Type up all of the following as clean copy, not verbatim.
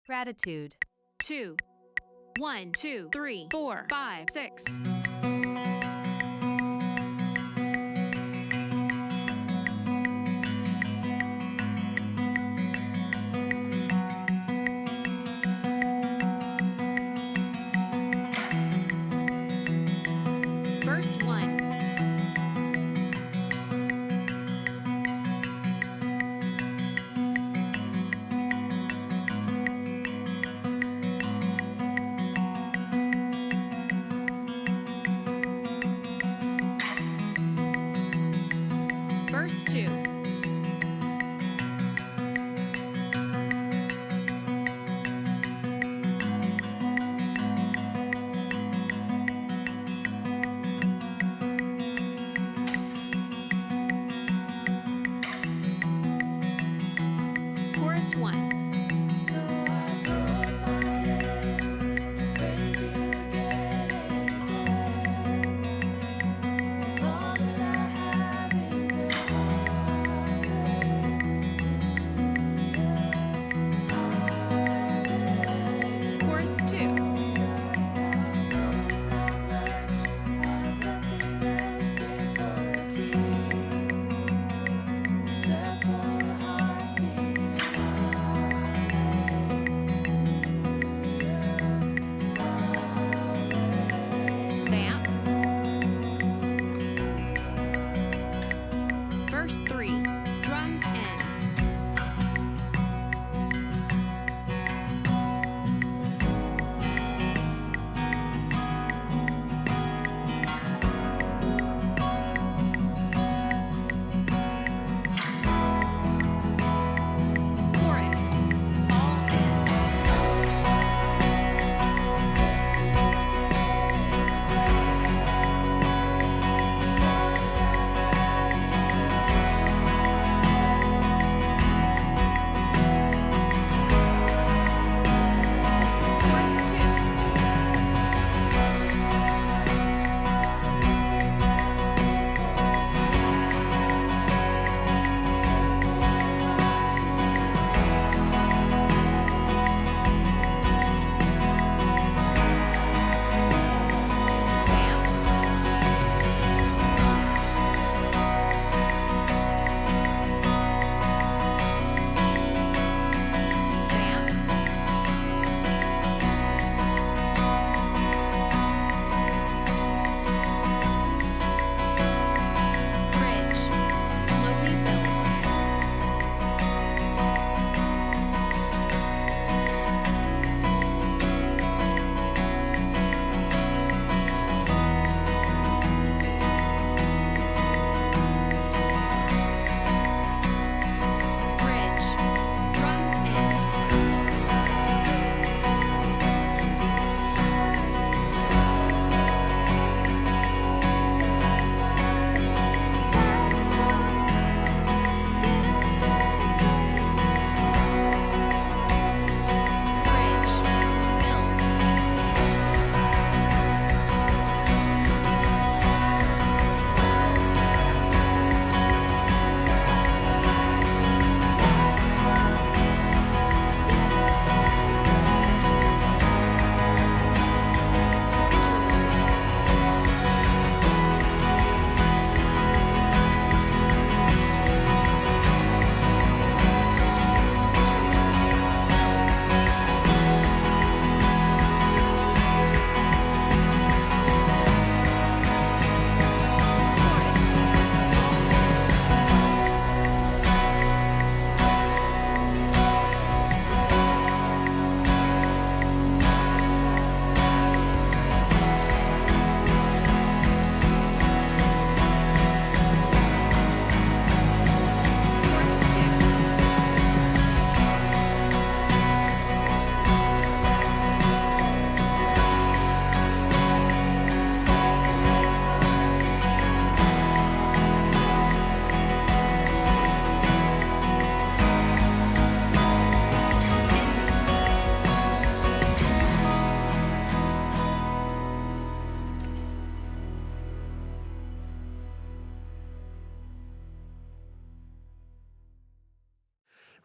Gratitude. 2. 1, 2, 3, 4, 5, 6. Verse 1. Verse 2.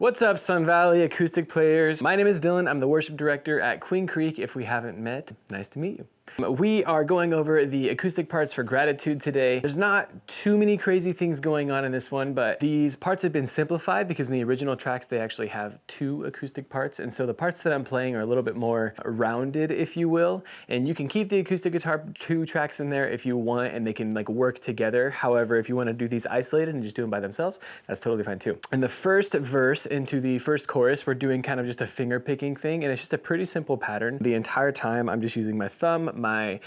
What's up, Sun Valley acoustic players? My name is Dylan. I'm the worship director at Queen Creek. If we haven't met, nice to meet you. We are going over the acoustic parts for Gratitude today. There's not too many crazy things going on in this one, but these parts have been simplified because in the original tracks they actually have 2 acoustic parts, and so the parts that I'm playing are a little bit more rounded, if you will, and you can keep the acoustic guitar 2 tracks in there if you want, and they can like work together. However, if you want to do these isolated and just do them by themselves, that's totally fine too. In the first verse into the first chorus, we're doing kind of just a finger picking thing, and it's just a pretty simple pattern. The entire time I'm just using my thumb, my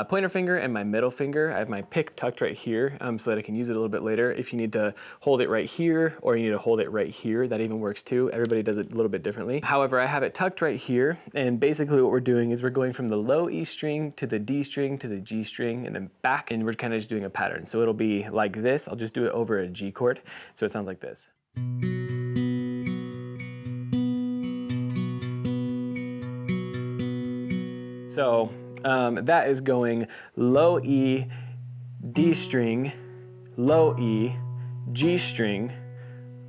pointer finger, and my middle finger. I have my pick tucked right here so that I can use it a little bit later. If you need to hold it right here or you need to hold it right here, that even works too. Everybody does it a little bit differently. However, I have it tucked right here, and basically what we're doing is we're going from the low E string to the D string to the G string and then back, and we're kind of just doing a pattern. So it'll be like this. I'll just do it over a G chord. So it sounds like this. So that is going low E, D string, low E, G string,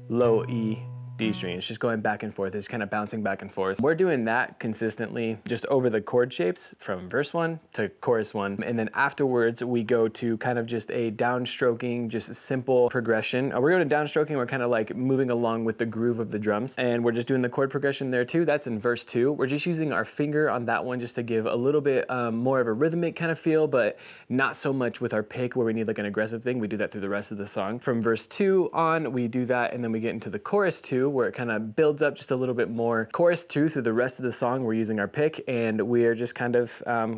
low E, D string. It's just going back and forth. It's kind of bouncing back and forth. We're doing that consistently just over the chord shapes from verse 1 to chorus 1. And then afterwards we go to kind of just a downstroking, just a simple progression. We're going to downstroking. We're kind of like moving along with the groove of the drums. And we're just doing the chord progression there too. That's in verse 2. We're just using our finger on that one just to give a little bit more of a rhythmic kind of feel, but not so much with our pick where we need like an aggressive thing. We do that through the rest of the song. From verse 2 on, we do that, and then we get into the chorus 2 where it kind of builds up just a little bit more. Chorus 2 through the rest of the song, we're using our pick, and we're just kind of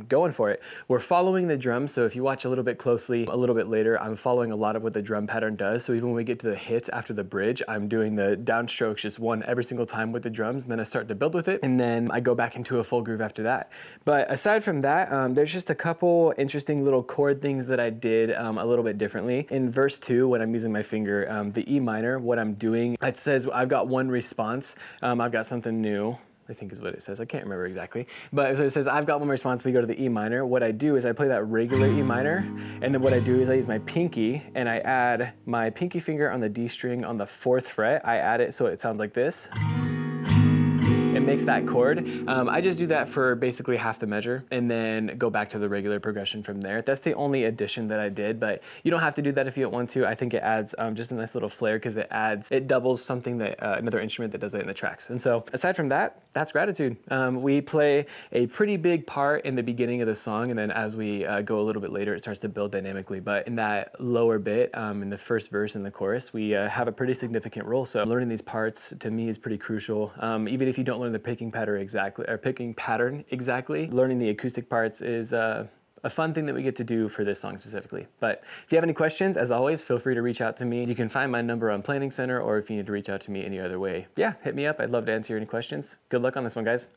going for it. We're following the drums, so if you watch a little bit closely, a little bit later, I'm following a lot of what the drum pattern does. So even when we get to the hits after the bridge, I'm doing the downstrokes just one every single time with the drums, and then I start to build with it, and then I go back into a full groove after that. But aside from that, there's just a couple interesting little chord things that I did a little bit differently. In verse 2, when I'm using my finger, the E minor, what I'm doing, it says I've got one response. I've got something new, I think is what it says. I can't remember exactly. But so it says I've got one response, we go to the E minor. What I do is I play that regular E minor, and then what I do is I use my pinky and I add my pinky finger on the D string on the 4th fret. I add it so it sounds like this. It makes that chord. I just do that for basically half the measure and then go back to the regular progression from there. That's the only addition that I did, but you don't have to do that if you don't want to. I think it adds just a nice little flair because it doubles something that another instrument that does it in the tracks. And so aside from that, that's Gratitude. We play a pretty big part in the beginning of the song, and then as we go a little bit later, it starts to build dynamically. But in that lower bit, in the first verse and the chorus, we have a pretty significant role. So learning these parts to me is pretty crucial. Even if you don't learn the picking pattern exactly, learning the acoustic parts is a fun thing that we get to do for this song specifically. But if you have any questions, as always, feel free to reach out to me. You can find my number on Planning Center, or if you need to reach out to me any other way, yeah, hit me up. I'd love to answer any questions. Good luck on this one, guys.